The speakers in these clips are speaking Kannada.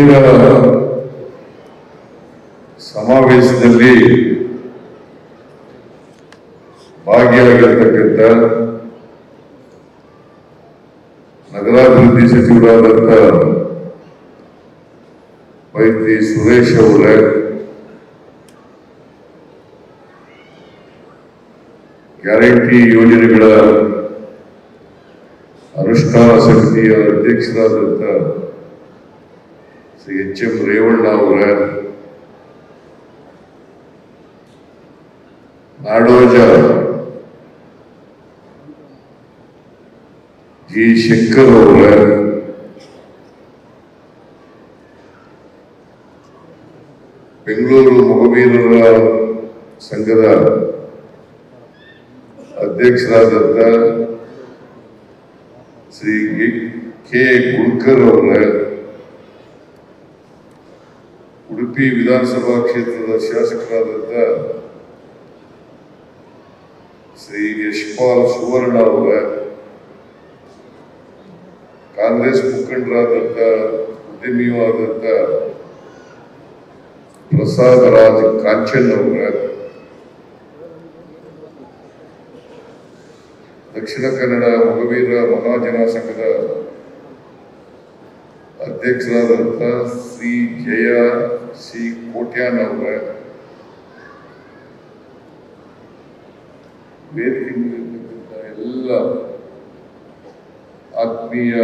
ಮೊಗವೀರ ಸಮಾವೇಶದಲ್ಲಿ ಭಾಗಿಯಾಗಿರ್ತಕ್ಕಂಥ ನಗರಾಭಿವೃದ್ಧಿ ಸಚಿವರಾದಂಥ ವೈದ್ಯ ಸುರೇಶ್ ಅವರ ಗ್ಯಾರಂಟಿ ಯೋಜನೆಗಳ ಅನುಷ್ಠಾನ ಸಮಿತಿಯ ಅಧ್ಯಕ್ಷರಾದಂಥ ಶ್ರೀ ಎಚ್.ಎಂ. ರೇವಣ್ಣ ಅವರ, ನಾಡೋಜ ಜಿ. ಶಂಕರ್ ಅವರ, ಬೆಂಗಳೂರು ಮೊಗವೀರರ ಸಂಘದ ಅಧ್ಯಕ್ಷರಾದಂಥ ಶ್ರೀ ಕೆ. ಗುಡ್ಕರ್ ಅವರ, ಉಡುಪಿ ವಿಧಾನಸಭಾ ಕ್ಷೇತ್ರದ ಶಾಸಕರಾದಂಥ ಶ್ರೀ ಯಶ್ಪಾಲ್ ಸುವರ್ಣ ಅವರ, ಕಾಂಗ್ರೆಸ್ ಮುಖಂಡರಾದಂಥ ಉದ್ಯಮಿಯೂ ಆದಂಥ ಪ್ರಸಾದ್ ರಾಜ್ ಕಾಂಚನ್ ಅವರ, ದಕ್ಷಿಣ ಕನ್ನಡ ಮೊಗವೀರ ಮಹಾಜನ ಸಂಘದ ಅಧ್ಯಕ್ಷರಾದಂಥ ಶ್ರೀ ಜಯ ಸಿ. ಕೋಟ್ಯಾನ್ ಅವರ, ವೇದಿಕೆಯಲ್ಲಿರ್ತಕ್ಕಂಥ ಎಲ್ಲ ಆತ್ಮೀಯ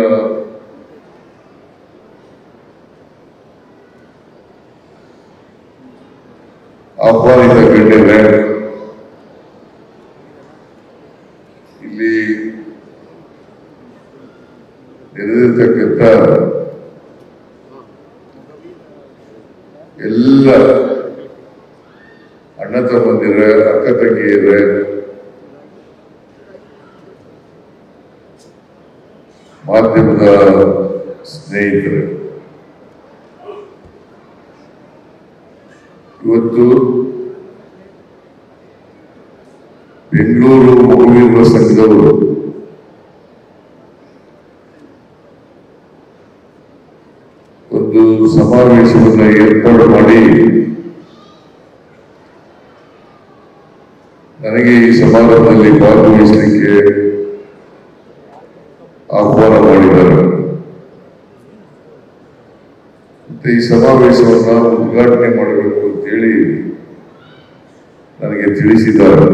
ಆಹ್ವಾನಿತ ಗಣ್ಯರೇ, ಇಲ್ಲಿ ನೆರೆದಿರ್ತಕ್ಕಂಥ ಎಲ್ಲ ಅಣ್ಣ ತಮ್ಮಂದಿರ, ಅಕ್ಕ ತಂಗಿಯರ, ಮಾಧ್ಯಮದ ಸ್ನೇಹಿತರು, ಇವತ್ತು ಬೆಂಗಳೂರು ಮೊಗವೀರರ ಸಂಘದವರು ಒಂದು ಸಮಾವೇಶವನ್ನು ಏರ್ಪಾಡು ಮಾಡಿ ನನಗೆ ಈ ಸಮಾರಂಭದಲ್ಲಿ ಭಾಗವಹಿಸಲಿಕ್ಕೆ ಆಹ್ವಾನ ಮಾಡಿದ್ದಾರೆ. ಮತ್ತೆ ಈ ಸಮಾವೇಶವನ್ನು ಉದ್ಘಾಟನೆ ಮಾಡಬೇಕು ಅಂತೇಳಿ ನನಗೆ ತಿಳಿಸಿದ್ದಾರೆ.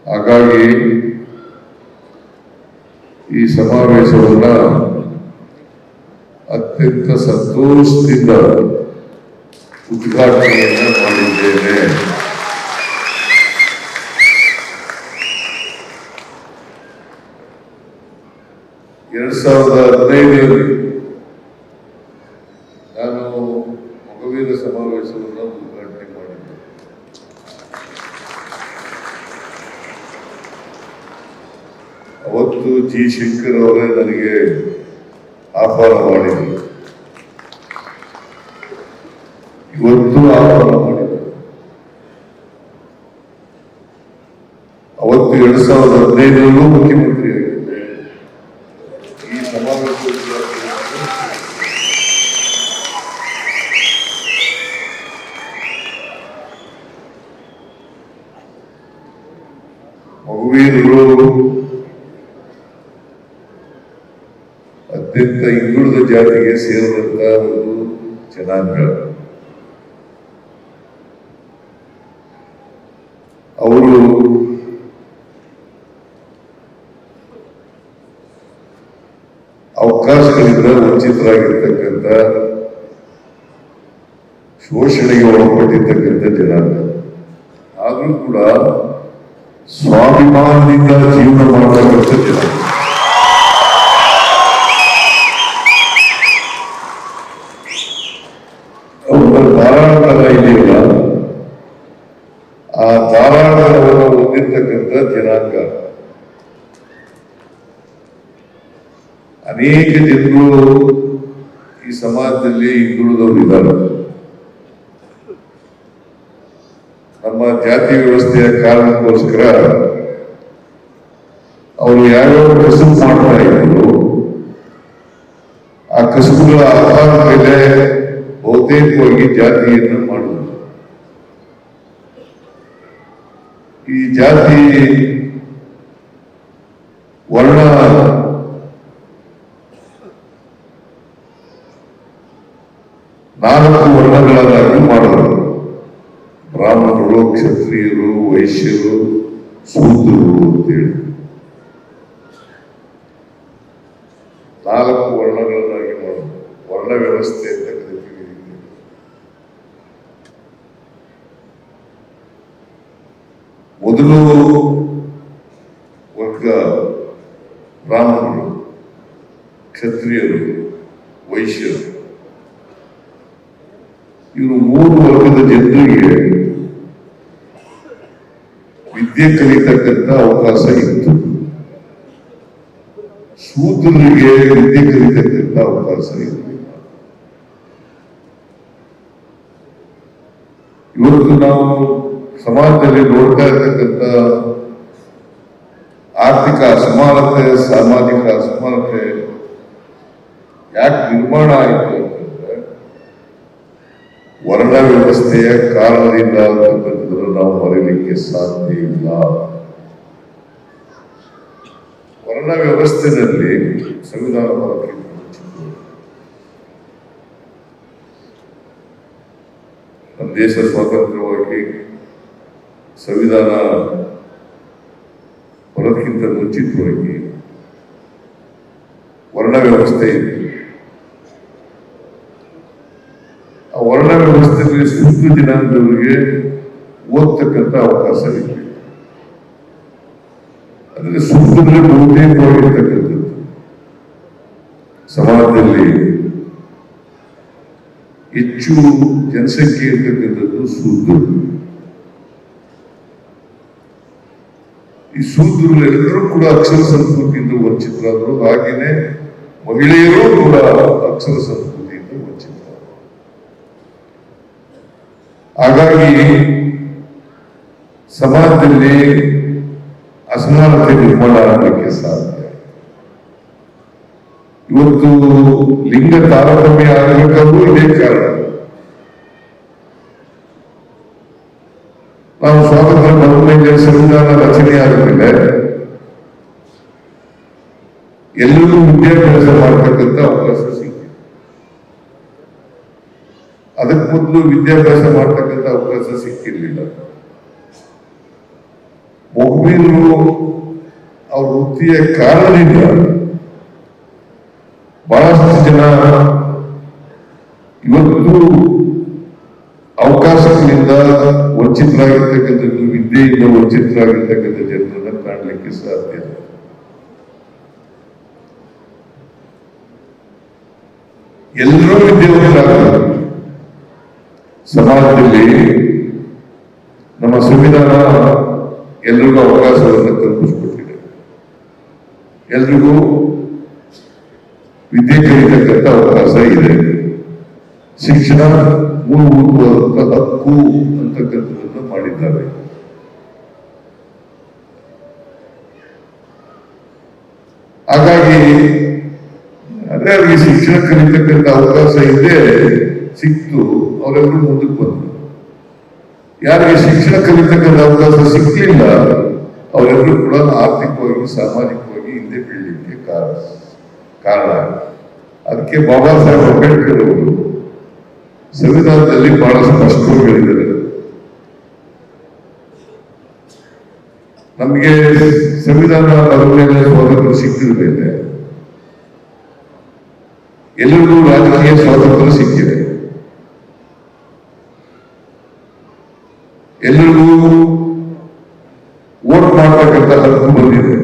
ಹಾಗಾಗಿ ಈ ಸಮಾವೇಶವನ್ನ ಅತ್ಯಂತ ಸಂತೋಷದಿಂದ ಉದ್ಘಾಟನೆಯನ್ನು ಮಾಡಿದ್ದೇನೆ. ಎರಡ್ 2015 ನಾನು ಮೊಗವೀರ ಸಮಾವೇಶವನ್ನು ಉದ್ಘಾಟನೆ ಮಾಡಿದ್ದೆ. ಅವತ್ತು ಜಿ. ಶಂಕರ್ ಅವರೇ ನನಗೆ ಆಹ್ವಾನ ಮಾಡಿದರು, ಇವತ್ತು ಆಹ್ವಾನ ಮಾಡಿದರು. ಅವತ್ತು 2015 ಮುಖ್ಯಮಂತ್ರಿ ಆಗಿದ್ದೆ. ಈ ಸಮಾವೇಶ ಮೊಗವೀರರು ಅತ್ಯಂತ ಹಿಂದುಳಿದ ಜಾತಿಗೆ ಸೇರಿದಂತ ಒಂದು ಜನಾಂಗ. ಅವರು ಅವಕಾಶಗಳಿಂದ ವಂಚಿತರಾಗಿರ್ತಕ್ಕಂಥ, ಶೋಷಣೆಗೆ ಒಳಪಟ್ಟಿರ್ತಕ್ಕಂಥ ಜನಾಂಗ. ಆದರೂ ಕೂಡ ಸ್ವಾಭಿಮಾನದಿಂದ ಜೀವನ ಮಾಡತಕ್ಕಂಥ ಜನಾಂಗ. ಧಾರಾಳ ಇದೆಯಲ್ಲ, ಆ ಧಾರಾಳವನ್ನು ಹೊಂದಿರ್ತಕ್ಕಂಥ ಜನಾಂಗ. ಅನೇಕ ಜನರು ಈ ಸಮಾಜದಲ್ಲಿ ಹಿಂದುಳಿದವರು ಇದ್ದಾರೆ. ನಮ್ಮ ಜಾತಿ ವ್ಯವಸ್ಥೆಯ ಕಾರಣಕ್ಕೋಸ್ಕರ ಅವರು ಯಾವ್ಯಾವ ಕಸಬು ಮಾಡ್ತಾ ಇದ್ರು, ಆ ಆ ಕಸುಬುಗಳ ಆಧಾರದ ಮೇಲೆ ಬಹುತೇಕವಾಗಿ ಜಾತಿಯನ್ನು ಮಾಡುವುದು. ಈ ಜಾತಿ ವರ್ಣ ನಾಲ್ಕು ವರ್ಣಗಳನ್ನಾಗಿ ಮಾಡೋದು. ಬ್ರಾಹ್ಮಣರು, ಕ್ಷತ್ರಿಯರು, ವೈಶ್ಯರು, ಶೂದ್ರರು ಅಂತೇಳಿ ನಾಲ್ಕು ವರ್ಣಗಳನ್ನಾಗಿ ಮಾಡೋದು. ವರ್ಣ ವ್ಯವಸ್ಥೆ ಅಂತ ಕರಿತೀವಿ. ಮೊದಲು ವರ್ಗ ಬ್ರಾಹ್ಮಣರು, ಕ್ಷತ್ರಿಯರು, ವೈಶ್ಯರು, ಇವರು ಮೂರು ವರ್ಗದ ಜನರಿಗೆ ವಿದ್ಯೆ ಕಲಿತಕ್ಕಂಥ ಅವಕಾಶ ಇತ್ತು. ಶೂದ್ರರಿಗೆ ವಿದ್ಯೆ ಕಲಿತಕ್ಕಂಥ ಅವಕಾಶ ಇರಲಿಲ್ಲ. ಇವತ್ತು ನಾವು ಸಮಾಜದಲ್ಲಿ ನೋಡ್ತಾ ಇರ್ತಕ್ಕಂಥ ಆರ್ಥಿಕ ಅಸಮಾನತೆ, ಸಾಮಾಜಿಕ ಅಸಮಾನತೆ ಯಾಕೆ ನಿರ್ಮಾಣ ಆಯಿತು ಅಂತಂದ್ರೆ ವರ್ಣ ವ್ಯವಸ್ಥೆಯ ಕಾರಣದಿಂದ ಅಂತಕ್ಕಂಥದ್ದನ್ನು ನಾವು ಮರೆಯಲಿಕ್ಕೆ ಸಾಧ್ಯ ಇಲ್ಲ. ವರ್ಣ ವ್ಯವಸ್ಥೆಯಲ್ಲಿ ಸಂವಿಧಾನ ನಮ್ಮ ದೇಶ ಸ್ವಾತಂತ್ರ್ಯವಾಗಿ ಸಂವಿಧಾನ ಬರೋದಕ್ಕಿಂತ ಮುಂಚಿತವಾಗಿ ವರ್ಣ ವ್ಯವಸ್ಥೆ ಇತ್ತು. ಆ ವರ್ಣ ವ್ಯವಸ್ಥೆಯಲ್ಲಿ ಶೂದ್ರ ಜನಾಂಗದವರಿಗೆ ಓದ್ತಕ್ಕಂಥ ಅವಕಾಶ ಇತ್ತು. ಅಂದ್ರೆ ಶೂದ್ರರಲ್ಲಿ ಬಹುತೇಕವಾಗಿರ್ತಕ್ಕಂಥದ್ದು ಸಮಾಜದಲ್ಲಿ ಹೆಚ್ಚು ಜನಸಂಖ್ಯೆ ಇರ್ತಕ್ಕಂಥದ್ದು ಶೂದ್ರರು. ಈ ಶೂದ್ರರು ಎಲ್ಲರೂ ಕೂಡ ಅಕ್ಷರ ಸಂಸ್ಕೃತಿಯಿಂದ ವಂಚಿತರಾದರು. ಹಾಗೆಯೇ ಮಹಿಳೆಯರು ಕೂಡ ಅಕ್ಷರ ಸಂಸ್ಕೃತಿಯಿಂದ ವಂಚಿತರಾದರು. ಹಾಗಾಗಿ ಸಮಾಜದಲ್ಲಿ ಅಸಮಾನತೆ ನಿರ್ಮಾಣ ಆಗಲಿಕ್ಕೆ ಸಾಧ್ಯ. ಇವತ್ತು ಲಿಂಗ ತಾರತಮ್ಯ ಆಗಬೇಕಾದ್ರೂ ಇದೇ ಕಾರಣ. ನಾವು ಸ್ವಾತಂತ್ರ್ಯ ಬಂದ ಮೇಲೆ ಸಂವಿಧಾನ ರಚನೆ ಆದಮೇಲೆ ಎಲ್ಲರಿಗೂ ವಿದ್ಯಾಭ್ಯಾಸ ಮಾಡತಕ್ಕಂಥ ಅವಕಾಶ ಸಿಕ್ಕಿದೆ. ಅದಕ್ಕೆ ಮೊದಲು ವಿದ್ಯಾಭ್ಯಾಸ ಮಾಡತಕ್ಕಂಥ ಅವಕಾಶ ಸಿಕ್ಕಿರ್ಲಿಲ್ಲ. ಮಗುವಿನರು ಅವ್ರ ವೃತ್ತಿಯ ಕಾರಣದಿಂದ ಬಹಳಷ್ಟು ಜನ ಇವತ್ತು ಅವಕಾಶಗಳಿಂದ ವಂಚಿತರಾಗಿರ್ತಕ್ಕಂಥದ್ದು, ವಿದ್ಯೆಯಿಂದ ವಂಚಿತರಾಗಿರ್ತಕ್ಕಂಥ ಜನರನ್ನ ಕಾಣಲಿಕ್ಕೆ ಸಾಧ್ಯ. ಎಲ್ಲರೂ ವಿದ್ಯಾವಂತರಾಗಬೇಕು. ಸಮಾಜದಲ್ಲಿ ನಮ್ಮ ಸಂವಿಧಾನ ಎಲ್ರಿಗೂ ಅವಕಾಶವನ್ನು ಕಲ್ಪಿಸಿಕೊಟ್ಟಿದೆ. ಎಲ್ರಿಗೂ ವಿದ್ಯೆ ಕಲಿತಕ್ಕಂಥ ಅವಕಾಶ ಇದೆ. ಶಿಕ್ಷಣ ಮೂಲಭೂತವಾದಂತಹ ಹಕ್ಕು ಅಂತಕ್ಕಂಥದ್ದನ್ನು ಮಾಡಿದ್ದಾರೆ. ಹಾಗಾಗಿ ಅದೇ ಅವರಿಗೆ ಶಿಕ್ಷಣ ಕಲಿತಕ್ಕಂಥ ಅವಕಾಶ ಇದೆ, ಸಿಕ್ತು, ಅವರೆಲ್ಲರೂ ಮುಂದಕ್ಕೆ ಬಂದರು. ಯಾರಿಗೆ ಶಿಕ್ಷಣ ಕಲಿತಕ್ಕಂಥ ಅವಕಾಶ ಸಿಕ್ಕಲಿಲ್ಲ ಅವರೆಲ್ಲರೂ ಕೂಡ ಆರ್ಥಿಕವಾಗಿ, ಸಾಮಾಜಿಕವಾಗಿ ಹಿಂದೆ ಬೀಳಲಿಕ್ಕೆ ಕಾರಣ. ಅದಕ್ಕೆ ಬಾಬಾ ಸಾಹೇಬ್ ಅಂಬೇಡ್ಕರ್ ಅವರು ಸಂವಿಧಾನದಲ್ಲಿ ಬಹಳ ಸ್ಪಷ್ಟವಾಗಿ ಹೇಳಿದ್ದಾರೆ, ನಮಗೆ ಸಂವಿಧಾನ ಬರೆದ ಮೇಲೆ, ಸ್ವಾತಂತ್ರ್ಯ ಸಿಕ್ಕಿದ ಮೇಲೆ ಎಲ್ಲರಿಗೂ ರಾಜಕೀಯ ಸ್ವಾತಂತ್ರ್ಯ ಸಿಕ್ಕಿದೆ. ಎಲ್ಲರಿಗೂ ವೋಟ್ ಮಾಡತಕ್ಕಂಥ ಹಕ್ಕು ಬಂದಿದೆ.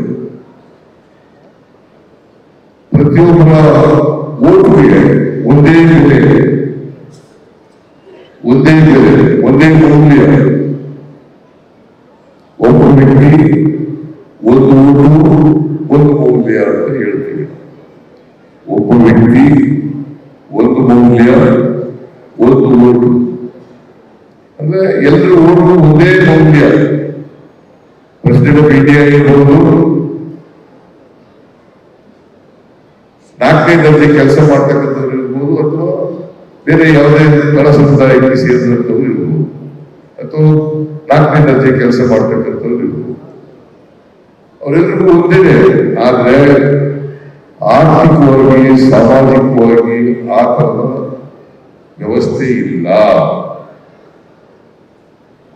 ಪ್ರತಿಯೊಬ್ಬರ ವೋಟ್ಗೆ ಒಂದೇ ಬೆಲೆ, ಒಂದೇ ಮೌಲ್ಯ. ಒಬ್ಬ ವ್ಯಕ್ತಿ ಒಂದು ಓಟು ಒಂದು ಮೌಲ್ಯ ಅಂತ ಹೇಳ್ತೀವಿ. ಒಬ್ಬ ವ್ಯಕ್ತಿ ಒಂದು ಮೌಲ್ಯ ಒಂದು ಓಟು ಅಂದ್ರೆ ಎಲ್ಲರೂ ಓಟು ಒಂದೇ ಮೌಲ್ಯ. ಪ್ರೆಸಿಡೆಂಟ್ ಆಫ್ ಇಂಡಿಯಾ ಇರ್ಬೋದು, 4ನೇ ದರ್ಜೆ ಕೆಲಸ ಮಾಡ್ತಕ್ಕಂಥವ್ರು ಇರ್ಬೋದು, ಅಥವಾ ಬೇರೆ ಯಾವುದೇ ತಳ ಸಮುದಾಯಕ್ಕೆ ಸೇರಿದಂಥವ್ರು ಇರ್ಬೋದು, ಅಥವಾ 4ನೇ ದರ್ಜೆ ಕೆಲಸ ಮಾಡ್ತಕ್ಕಂಥವ್ರು ಇರ್ಬೋದು. ಅವರೆಲ್ಲರಿಗೂ ಒಂದೇನೆ. ಆದ್ರೆ ಆರ್ಥಿಕವಾಗಿ ಸಾಮಾಜಿಕವಾಗಿ ಆ ತರದ ವ್ಯವಸ್ಥೆ ಇಲ್ಲ.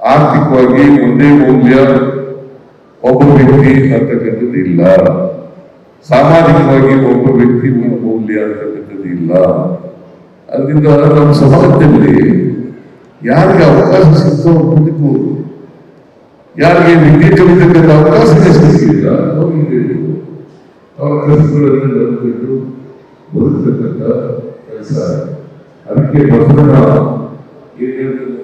ಆರ್ಥಿಕವಾಗಿ ಒಂದೇ ಮೌಲ್ಯ ಒಬ್ಬ ವ್ಯಕ್ತಿ ಅಂತಕ್ಕಂಥದ್ದು ಇಲ್ಲ. ಸಾಮಾಜಿಕವಾಗಿ ಒಬ್ಬ ವ್ಯಕ್ತಿ ಒಂದು ಮೌಲ್ಯ ಅಂತಕ್ಕಂಥದ್ದು ಇಲ್ಲ. ಅದರಿಂದ ನಮ್ಮ ಸಮಾಜದಲ್ಲಿ ಯಾರಿಗೆ ಅವಕಾಶ ಸಿಗ್ತೋ ಬದುಕುವುದು, ಯಾರಿಗೆ ವಿದ್ಯೆ ಕಲಿತಕ್ಕಂಥ ಅವಕಾಶನೇ ಸಿಗಲಿಲ್ಲ ಅವರಿಗೆ ಅವರ ಕೆಲಸಗಳನ್ನು ನಡೆದುಕೊಂಡು ಬದುಕತಕ್ಕಂಥ ಕೆಲಸ. ಅದಕ್ಕೆ ಬಸವಣ್ಣ ಏನ್ ಹೇಳ್ತಾರೆ,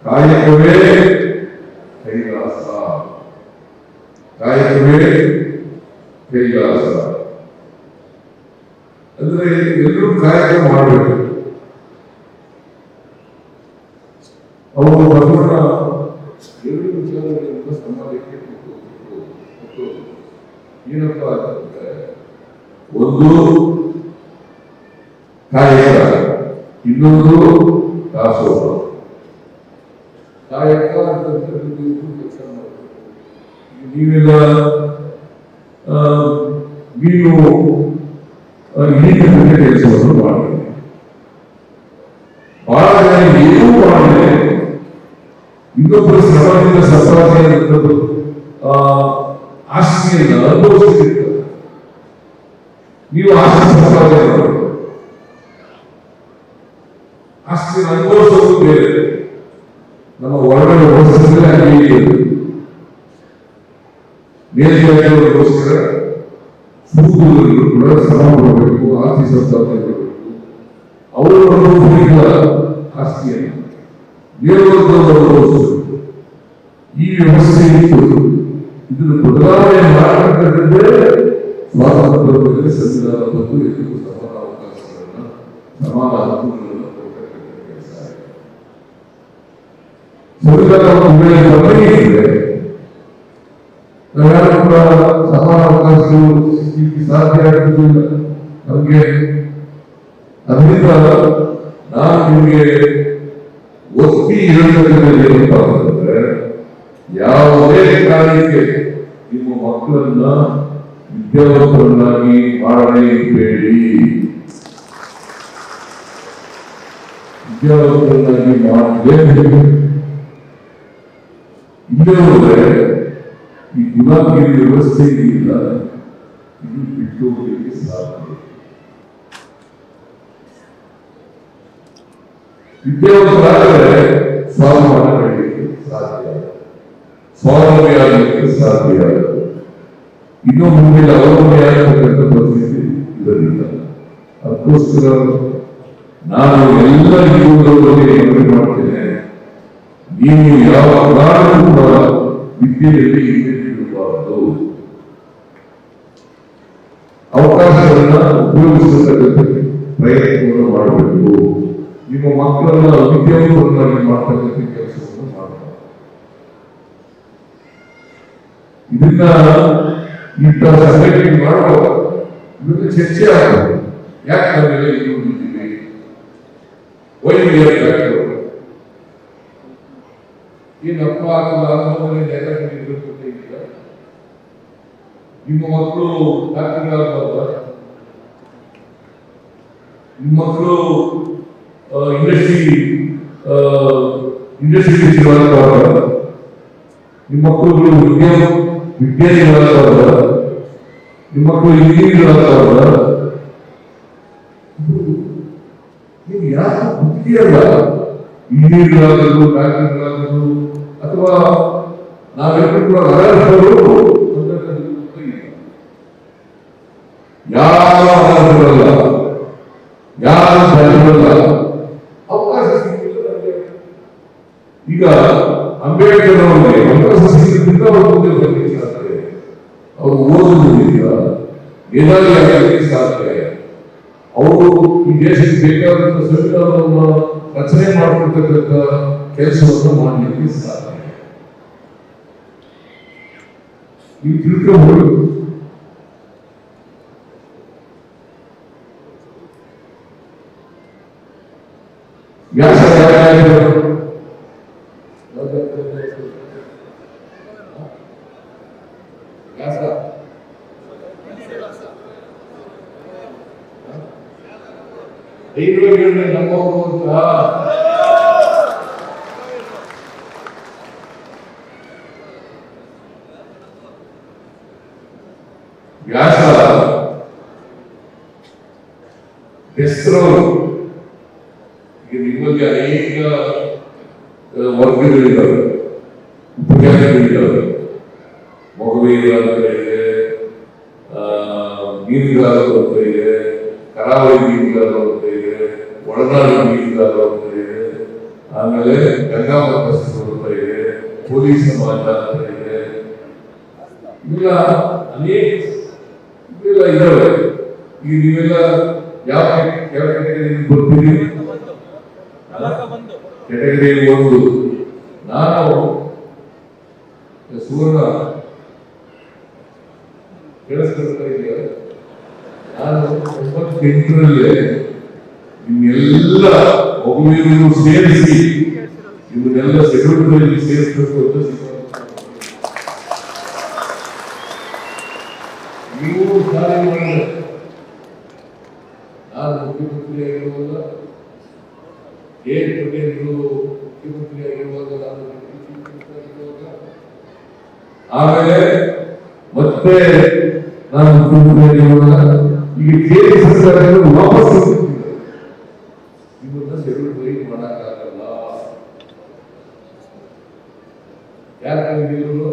ಕಾಯಕವೇ ಕೈಲಾಸ, ಕಾಯಕವೇ ಕೈಲಾಸ. ಅಂದ್ರೆ ಎಲ್ಲರೂ ಕಾಯಕ ಮಾಡಬೇಕು. ಅವರು ಬಸವಣ್ಣ ಎರಡು ವಿಚಾರಗಳಿಂದ ಸಮಾಜಕ್ಕೆ ಏನಪ್ಪ ಅಂತಂದ್ರೆ, ಒಂದು ಕಾಯಕ, ಇನ್ನೊಂದು ದಾಸೋಹ. ಕಾಯಕ ಅಂತಂದ್ರೆ ಕೆಲಸ ಮಾಡಬೇಕು. ನೀವೆಲ್ಲ ನೀವು ಈಗಿನ ಕೆಲಸವನ್ನು ಮಾಡಿ ಬಹಳ ಜನ ಏನೂ ಮಾಡದೆ ಇನ್ನೊಬ್ಬರ ಶ್ರಮದಿಂದ ಸಂಪಾದನೆ ಆಸ್ತಿಯನ್ನು ಅನುಭವಿಸುತ್ತಿರ್ತಾರೆ. ನೀವು ಆಸ್ತಿ ಸಂಪಾದನೆ ಮಾಡಿ ಆಸ್ತಿಯನ್ನು ಅನುಭವಿಸೋದು ಬೇರೆ. ನಮ್ಮ ಒಳಗಡೆ ವ್ಯವಸ್ಥೆ ಅಲ್ಲಿ ಮೇಲ್ಗೋಸ್ಕರ ಕೂಡುವುದನ್ನು ಕೂಡ ಶ್ರಮ ಮಾಡಬೇಕು, ಆಸ್ತಿ ಸಂಪಾದನೆ ಮಾಡಬೇಕು. ಅವರು ಅನುಭವಿಸಿದ ಆಸ್ತಿಯನ್ನು ಅನುಭವಿಸಬೇಕು. ಈ ವ್ಯವಸ್ಥೆ ಇತ್ತು. ಇದನ್ನು ಬದಲಾವಣೆ ಮಾಡಬೇಕಂದ್ರೆ ಸ್ವಾತಂತ್ರ್ಯ ಸಂವಿಧಾನ ಬಂದು ಎಲ್ಲರಿಗೂ ಸಮಾನ ಅವಕಾಶಗಳನ್ನು, ಸಮಾನ ಹಕ್ಕುಗಳನ್ನು ಕೊಡ್ತಕ್ಕಂಥ ಕೆಲಸ ಆಗಿದೆ. ಸಂವಿಧಾನವನ್ನು ಗಮನಿಸಿದ್ರೆ ನಾವ್ಯಾರು ಕೂಡ ಸಮಾನ ಅವಕಾಶಗಳು ಸಿಗಲಿಕ್ಕೆ ಸಾಧ್ಯ ಆಗುವುದಿಲ್ಲ ನಮಗೆ. ಅದರಿಂದ ನಾನು ನಿಮಗೆ ಒತ್ತಿ ಹೇಳತಕ್ಕಂಥದ್ದು ಏನಪ್ಪ ಅಂತಂದ್ರೆ, ಯಾವುದೇ ಕಾರಣಕ್ಕೆ ನಿಮ್ಮ ಮಕ್ಕಳನ್ನ ವಿದ್ಯಾವಂತರನ್ನಾಗಿ ಮಾಡಲೇಬೇಡಿ. ವಿದ್ಯಾವಂತರನ್ನಾಗಿ ಮಾಡಲೇಬೇಕು. ಇಲ್ಲೇ ಹೋದ್ರೆ ಈ ಗುಲಾಮಗಿರಿ ವ್ಯವಸ್ಥೆ ಇಲ್ಲ, ಇದು ಬಿಟ್ಟು ಹೋಗಲಿಕ್ಕೆ ಸಾಧ್ಯ. ವಿದ್ಯಾವಂತರಾದರೆ ಸ್ವಾಭಿಮಾನ ಪಡೆಯಲಿಕ್ಕೆ ಸಾಧ್ಯ, ಸ್ವಾವಲಂಬಿ ಆಗಲಿಕ್ಕೆ ಸಾಧ್ಯ. ಇನ್ನೂ ಮುಂದೆ ಅವಲಂಬಿ ಆಗತಕ್ಕಂಥ ಪರಿಸ್ಥಿತಿ ಇರಲಿಲ್ಲ. ಅದಕ್ಕೋಸ್ಕರ ನಾನು ಎಲ್ಲ ಯುವಕರಿಗೆ ಮನವಿ ಮಾಡ್ತೇನೆ, ನೀವು ಯಾವ ಕಾರಣಕ್ಕೂ ಕೂಡ ವಿದ್ಯೆಯಲ್ಲಿ ಹಿಂದಿರುಗಬಾರದು. ಅವಕಾಶಗಳನ್ನ ಉಪಯೋಗಿಸತಕ್ಕಂಥ ಪ್ರಯತ್ನವನ್ನು ಮಾಡಬೇಕು. ನಿಮ್ಮ ಮಕ್ಕಳನ್ನ ವಿದ್ಯಾವಂತರನ್ನಾಗಿ ಮಾಡ್ತಕ್ಕಂಥ ಕೆಲಸವನ್ನು ಮಾಡಬೇಕು. ಇದನ್ನ ಇಂಥ ಸಂಘಟನೆ ಮಾಡುವಾಗ ಇದಕ್ಕೆ ಚರ್ಚೆ ಆಗಬೇಕು. ಯಾಕೆ ನಾವೆಲ್ಲ ಇಲ್ಲಿ ಬಂದಿದ್ದೀವಿ, ವೈದ್ಯರು ಏನಪ್ಪ ಆಗಲ್ಲ ಅನ್ನೋದನ್ನೇ ನೆನಪಿರಬೇಕು. ನಿಮ್ಮ ಮಕ್ಕಳು ಡಾಕ್ಟರ್ಗಳಾಗಬಾರ್ದ, ನಿಮ್ಮ ಮಕ್ಕಳು ಇಂಡಸ್ಟ್ರಿ ಆಗಬಾರ್ದ, ನಿಮ್ಮ ಮಕ್ಕಳುಗಳು ವಿಜ್ಞಾನಿಗಳಾಗಬಾರ್ದ, ನಿಮ್ಮ ಮಕ್ಕಳು ಇಂಜಿನಿಯರ್ಗಳಾಗಬಾರ್ದ. ನೀವು ಯಾರು ಬುದ್ಧಿಯಲ್ಲ, ಇಂಜಿನಿಯರ್ಗಳಾಗಲು ಡಾಕ್ಟರ್ಗಳಾಗಲು ಅಥವಾ ನಾವೆಲ್ಲರೂ ಕೂಡ ಅನರ್ಹರು ಯಾರು ಅನರ್ಹರಲ್ಲ, ಯಾರು ಬರಲ್ಲ. ಅವಕಾಶ ಸಿಕ್ಕಿಲ್ಲ. ಈಗ ಅಂಬೇಡ್ಕರ್ ಅವರಿಗೆ ಅವಕಾಶ ಸಿಕ್ಕಿದ್ರಿಂದ ಅವರು ಮುಂದೆ ಬರಲಿಕ್ಕೆ ಸಾಧ್ಯ, ಅವರು ಓದುವುದಿಲ್ಲ, ಮೇಧಾವಿ ಆಗಲಿಕ್ಕೆ ಸಾಧ್ಯ. ಅವರು ಈ ದೇಶಕ್ಕೆ ಬೇಕಾದಂತ ಸಂವಿಧಾನವನ್ನು ರಚನೆ ಮಾಡಿಕೊಡ್ತಕ್ಕಂಥ ಕೆಲಸವನ್ನು ಮಾಡಲಿಕ್ಕೆ ಸಾಧ್ಯ. ನೀವು ತಿಳ್ಕೊಬಹುದು. ಧೈರ್ಯಗಳನ್ನ ನಮ್ಮವರು ಅಂತ ವ್ಯಾಸ ಹೆಸರವರು ನಿಮ್ಮಲ್ಲಿ ಅನೇಕ ವರ್ಗಗಳಿದ್ದಾವೆ, ಉಪಜಾತಿಗಳಿದ್ದಾವೆ. ಮೊಗವೀರ ಅಂತ ಇದೆ, ಮೀನುಗಾರರು ಅಂತ ಇದೆ, ಕರಾವಳಿ ಮೀನುಗಾರರು ಅಂತ ಇದೆ, ಒಳನಾಡು ಮೀನುಗಾರರು ಅಂತ ಇದೆ, ಆಮೇಲೆ ಗಂಗಾ ಮತಸ್ಥರು ಅಂತ ಇದೆ, ಪೊಲೀಸ್ ಸಮಾಜ ಅಂತ ಇದೆ. ಇವೆಲ್ಲ ಅನೇಕ ಇವೆಲ್ಲ ಇದ್ದಾವೆ. ಈಗ ನೀವೆಲ್ಲ ಯಾವ ಕ್ಯಾಟಗರಿ ಬರ್ತೀರಿ? ಕ್ಯಾಟಗರಿ 1. ನಾನು ಸುವರ್ಣ ಕೇಳಿಸ್ಕೊಳ್ತಾ ಇದೆಯಾ? ನಾನು 98ರಲ್ಲೇ ನಿಮ್ಮೆಲ್ಲ ಮಗುವಿನೂ ಸೇರಿಸಿ ಇವನ್ನೆಲ್ಲ ಸೆಕ್ಯೂರಿಟಿ ಸೇರಿಸಬೇಕು ಅಂತ ನೀವು ಸಾಧನೆ ಮಾಡಿದ್ರೆ ನಾನು ಮುಖ್ಯಮಂತ್ರಿ ಆಗಿರುವಾಗ ಪಟೇಲ್ರು ಮುಖ್ಯಮಂತ್ರಿ ಆಗಿರುವಾಗ ನಾನು ಆಮೇಲೆ ಮತ್ತೆ ನಾನು ಮುಖ್ಯಮಂತ್ರಿ ಆಗಿರುವಾಗ ಈಗ ಕೇಂದ್ರ ಸರ್ಕಾರಗಳು ವಾಪಸ್ ಇವನ್ನ ಸೆಕ್ಯೂರಿಟಿ ಮಾಡಕ್ಕಾಗಲ್ಲ. ಯಾಕಂದ್ರೆ ಇವರು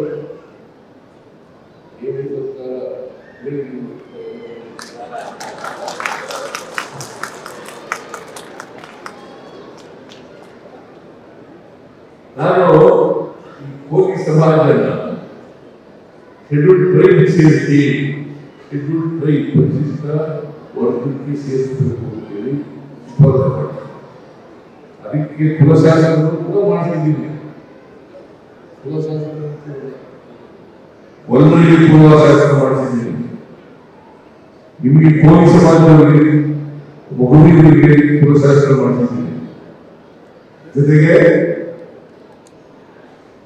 ನಾನು ಹೋಗಿ ಸಮಾಜನ ಶೆಡ್ಯೂಲ್ ಟ್ರೈಬ್ ಸೇರಿಸಿ ಶೆಡ್ಯೂಲ್ ಟ್ರೈಬ್ ಪರಿಶಿಷ್ಟ ವರ್ಗಕ್ಕೆ ಸೇರಿಸಬೇಕು ಅಂತೇಳಿ ಅದಕ್ಕೆ ಕುಲಶಾಸನ ಕೂಡ ಮಾಡ್ತಿದ್ದೀನಿ. ಕುಲಶಾಸನ ಒಳ್ಳೆಯ ಕುಲಶಾಸನ ಮಾಡ್ತಿದ್ದೀನಿ. ನಿಮಗೆ ಕೋಲಿ ಸಮಾಜದವರಿಗೆ ಮಗುವಿಗೆ ಕುಲಶಾಸನ ಮಾಡ್ತಿದ್ದೀನಿ. ಜೊತೆಗೆ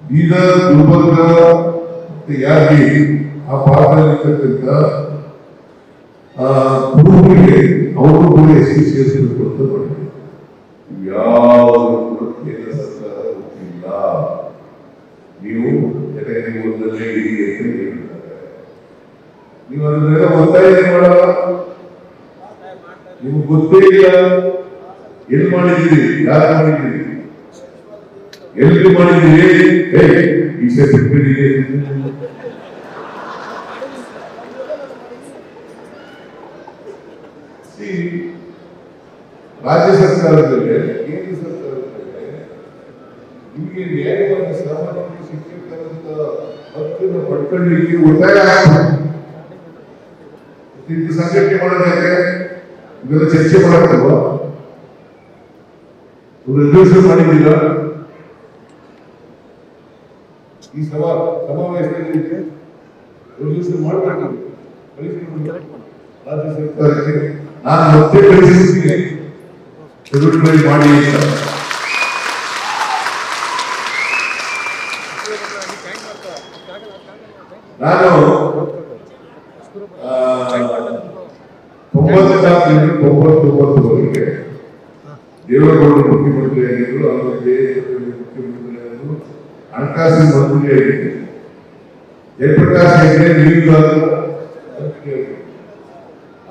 ಬೀದರ್, ಗುಲ್ಬರ್ಗ ಮತ್ತೆ ಯಾದಗಿರಿ ಆ ಭಾಗದಲ್ಲಿರ್ತಕ್ಕಂಥ ಗುರುಗಳಿಗೆ ಅವರು ಕೂಡ ಸೇರಿಸಬೇಕು ಅಂತ ಮಾಡಿದ್ರು. ಯಾವುದು ಕೂಡ ಕೇಂದ್ರ ಸರ್ಕಾರ ಗೊತ್ತಿಲ್ಲ. ನೀವು ಕ್ಯಾಟಗರಿ 1 ಇರಿ ಅಂತ ಹೇಳಿದ್ದಾರೆ. ನೀವು ಅದನ್ನೆಲ್ಲ ಒತ್ತಾಯ ಮಾಡಲ್ಲ. ನಿಮ್ಗೆ ಗೊತ್ತೇ ಇಲ್ಲ ಎಲ್ಲಿ ಮಾಡಿದ್ದೀರಿ, ಯಾರು ಮಾಡಿದ್ದೀರಿ, ಎಲ್ಲಿ ಮಾಡಿದ್ದೀರಿ. ಈ ಸರ್ಟಿಫಿಕೇಟ್ ರಾಜ್ಯ ಸರ್ಕಾರದಲ್ಲಿ ಕೇಂದ್ರ ಸರ್ಕಾರದಲ್ಲಿ ನಿಮಗೆ ನ್ಯಾಯವಾಗಿ ಸಾಮಾನ್ಯವಾಗಿ ಸಿಕ್ಕಿರ್ತಕ್ಕಂಥ ಹಕ್ಕನ್ನು ಪಡ್ಕೊಳ್ಳಿಕ್ಕೆ ಒತ್ತಾಯ ಇಂದು ಸಂಘಟನೆ ಮಾಡೋದಾದ್ರೆ ಇವೆಲ್ಲ ಚರ್ಚೆ ಮಾಡಕ್ಕಲ್ವಾ? ರೆಸಲ್ಯೂಷನ್ ಮಾಡಿದ್ದೀರಾ? ಈ ಸಮಾವೇಶದಲ್ಲಿ ರೆಸಲ್ಯೂಷನ್ ಮಾಡಬೇಕು. ರಾಜ್ಯ ಸರ್ಕಾರಕ್ಕೆ ನಾನು ಮತ್ತೆ ಕಳಿಸಿದ್ದೀನಿ ಮಾಡಿ ಅಂತ. ನಾನು 99 ದೇವೇಗೌಡರು ಮುಖ್ಯಮಂತ್ರಿ ಆಗಿದ್ರು, ಆಮೇಲೆ ಮುಖ್ಯಮಂತ್ರಿ ಆಗಿದ್ರು, ಹಣಕಾಸಿನ ಮಂತ್ರಿ ಆಗಿದ್ರು. ಜಯಪ್ರಕಾಶ್ ಹೆಗ್ಡೆ ನೀರಿಗಾದ್ರು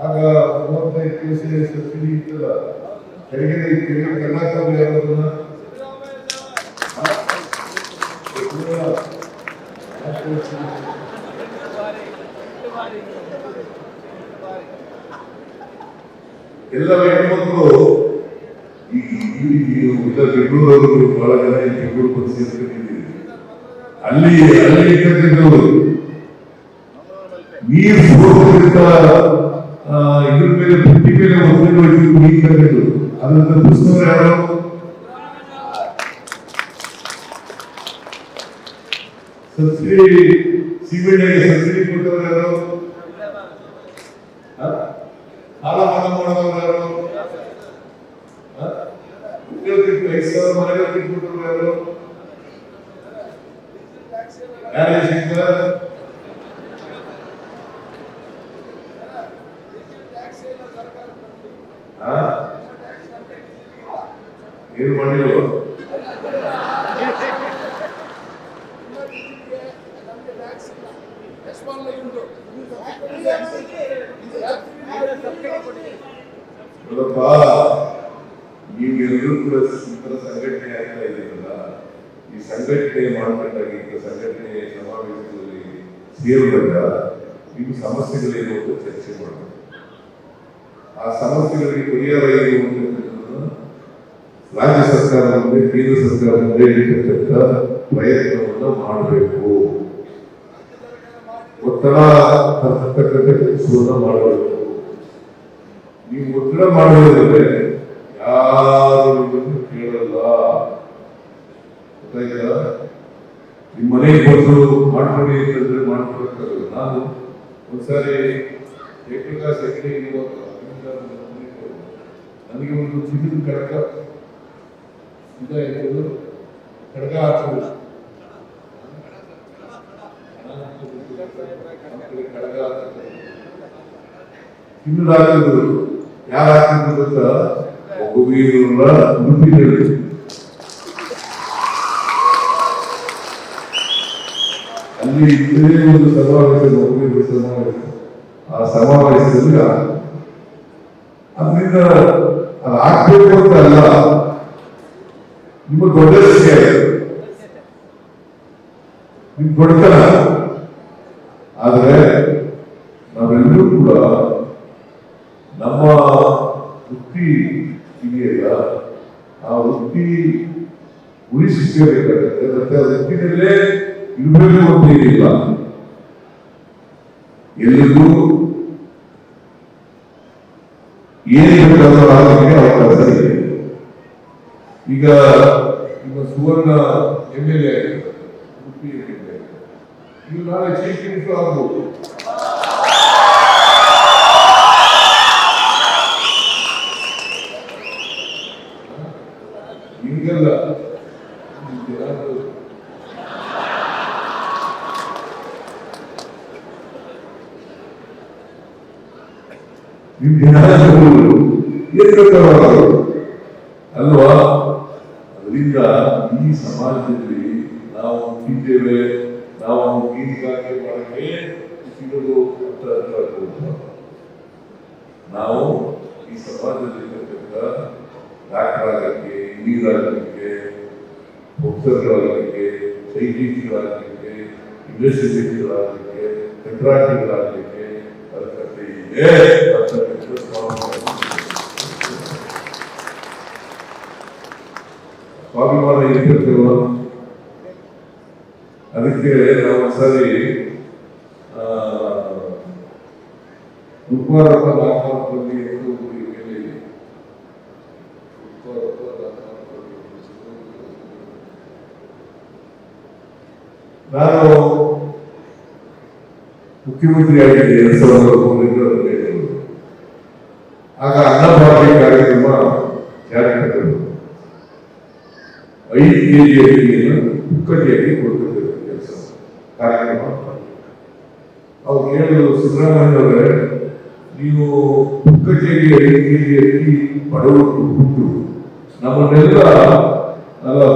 ಆಗ 35 ಪೈಸೆ ಸಬ್ಸಿಡಿ ಇತ್ತಲ್ಲ, ತೆರಿಗೆ ಕರ್ನಾಟಕದಲ್ಲಿ ಯಾವ್ದನ್ನ ಎಲ್ಲ ಹೆಣ್ಮಕ್ಳು ಬೆಂಗಳೂರವರು ಬಹಳ ಜನ ಬೆಂಗಳೂರು ಬಂದು ಸೇರ್ಕೊಂಡಿದ್ದೀರಿ. ಅಲ್ಲಿ ಇರ್ತಕ್ಕಂಥವ್ರು ನೀರು ಸೋರಿದ್ದ ಇದ್ರ ಮೇಲೆ ಬುಟ್ಟಿ ಮೇಲೆ ಒತ್ತಡ ನೀರು ತಗೊಂಡು ಅದನ್ನ ಪುಸ್ತಕ ಯಾರು ಸಬ್ಸಿಡಿ ಸಿಬಿಐಗೆ ಸಬ್ಸಿಡಿ ಕೊಟ್ಟವರು ಯಾರು, ಸಾಲ ಮನ್ನಾ ಮಾಡೋರು ಯಾರು, 5,000 ಮನೆಗಳು ಕೊಟ್ಟವರು ಯಾರು, ಏನು ಮಾಡಿಲ್ಲ. ನೋಡಪ್ಪ, ನೀವೆಲ್ಲರೂ ಕೂಡ ಸಂಘಟನೆ ಆಗ್ತಾ ಇದ್ದೀರಲ್ಲ, ಈ ಸಂಘಟನೆ ಮಾಡಬೇಕಾಗಿದ್ದ ಸಂಘಟನೆ ಸಮಾವೇಶದಲ್ಲಿ ಸೇರಿದಾಗ ನಿಮ್ಮ ಸಮಸ್ಯೆಗಳೇನು ಅಂತ ಚರ್ಚೆ ಮಾಡಬೇಕು. ಆ ಸಮಸ್ಯೆಗಳಿಗೆ ಪರಿಹಾರ ಏನು ಅಂತಕ್ಕಂಥದ್ದನ್ನು ರಾಜ್ಯ ಸರ್ಕಾರ ಮುಂದೆ ಕೇಂದ್ರ ಸರ್ಕಾರ ಮುಂದೆ ಇರತಕ್ಕಂಥ ಪ್ರಯತ್ನವನ್ನು ಮಾಡಬೇಕು. ಒತ್ತಡ ತರ್ತಕ್ಕಂಥ ಕೆಲಸವನ್ನು ಮಾಡಬೇಕು. ನೀವು ಒತ್ತಡ ಮಾಡೋದ್ರೆ ಯಾರು ನಿಮ್ಮನ್ನು ಕೇಳಲ್ಲ. ಗೊತ್ತಾಯ್ತಾ? ನಿಮ್ಮ ಮನೆಗೆ ಬಂದು ಮಾಡ್ಕೊಡಿ ಅಂತಂದ್ರೆ ಮಾಡ್ಕೊಡಕ್ಕಾಗಲ್ಲ. ನಾನು ಒಂದ್ಸಾರಿ ಏಕಕಾಶ ನನಗೆ ಒಂದು ಚಿನ್ನದ ಕಡಗ ಕಡಗ ಹಾಕೋದು, ಕಡಗ ಚಿನ್ನದ ಹಾಕೋದು ಯಾರು ಹಾಕಿದ್ರು ಗೊತ್ತಾ? ಮಗುವಿನ ಉಡುಪಿನಲ್ಲಿ. ಅಲ್ಲಿ ಇದೇ ಒಂದು ಸಮಾವೇಶ, ಮಗುವಿನ ಸಮಾವೇಶ. ಆ ಸಮಾವೇಶದಲ್ಲಿ ಅದರಿಂದ ಅದು ಆಗ್ಬೇಕು ಅಂತ ಅಲ್ಲ, ನಿಮ್ಮ ದೊಡ್ಡ ವಿಷಯ, ನಿಮ್ ದೊಡ್ಡತನ. ಆದ್ರೆ ನಾವೆಲ್ಲರೂ ಕೂಡ ನಮ್ಮ ವೃತ್ತಿ ಇದೆಯಲ್ಲ, ಆ ವೃತ್ತಿ ಉಳಿಸಿಕೊಳ್ಳಬೇಕಾಗುತ್ತೆ. ಮತ್ತೆ ಆ ವೃತ್ತಿನಲ್ಲೇ ಇರಬೇಕು ಅಂತ ಏನಿಲ್ಲ. ಎಲ್ಲರಿಗೂ ಏನು ಬೇಕಾದ್ರೂ ಆಗಲಿಕ್ಕೆ ಅವಕಾಶ ಇದೆ. ಈಗ ನಿಮ್ಮ ಸುವರ್ಣ MLA ಆಗಿರ್ತಾರೆ, ಉಡುಪಿ MLA, ನೀವು ನಾಳೆ ಚೀಫ್ ಮಿನಿಸ್ಟರ್ ಆಗ್ಬೋದು. ನಿಮಗೆಲ್ಲ ಅಲ್ವಾ? ಅದರಿಂದ ಈ ಸಮಾಜದಲ್ಲಿ ನಾವು ಇದ್ದೇವೆ, ನಾವು ಗೀರಿಗಾರಿಕೆ ಮಾಡಕ್ಕೆ ಸಿಗೋದು ಅಂತ ಅರ್ಥ. ನಾವು ಈ ಸಮಾಜದಲ್ಲಿ ಡಾಕ್ಟರ್ ಆಗಲಿಕ್ಕೆ, ಇಂಜಿನಿಯರ್ ಆಗಲಿಕ್ಕೆ, ಪ್ರೊಫೆಸರ್ಗಳಾಗಲಿಕ್ಕೆ, ಸೈಂಟಿಸ್ಟ್ಗಳಾಗಲಿಕ್ಕೆ, ಇಂಡಸ್ಟ್ರಿಯಲಿಸ್ಟ್ಗಳಾಗಲಿಕ್ಕೆ, ಕಂಟ್ರಾಕ್ಟರ್ಗಳಾಗಲಿಕ್ಕೆ ಅರ್ಹತೆ ಇದೆ. ಸ್ವಾಭಿಮಾನ ಇರ್ತೇವ. ಅದಕ್ಕೆ ನಾವು ಸರಿ ಉಪಹಾರಪ್ಪ ನಾಲ್ಕು ನಾನು ಮುಖ್ಯಮಂತ್ರಿ ಆಗಿದ್ದೆ 2003. ಆಗ ಅನ್ನಭಾಗ್ಯ ಕಾರ್ಯಕ್ರಮ ಜಾರಿಗೆ ತಂದರು. 5 kg ಅಕ್ಕಿಯನ್ನು ಪುಕ್ಕಟಿಯಾಗಿ ಕೊಡ್ತಿದ್ದರು ಕೆಲಸ ಕಾರ್ಯಕ್ರಮ. ಅವ್ರು ಕೇಳಿದ್ರು, ಸಿದ್ದರಾಮಯ್ಯನವರೇ, ನೀವು ಪುಕ್ಕಟಿಯಾಗಿ 5 kg ಅಕ್ಕಿ ಬಡವರು ಕೊಟ್ಟು ನಮ್ಮನ್ನೆಲ್ಲ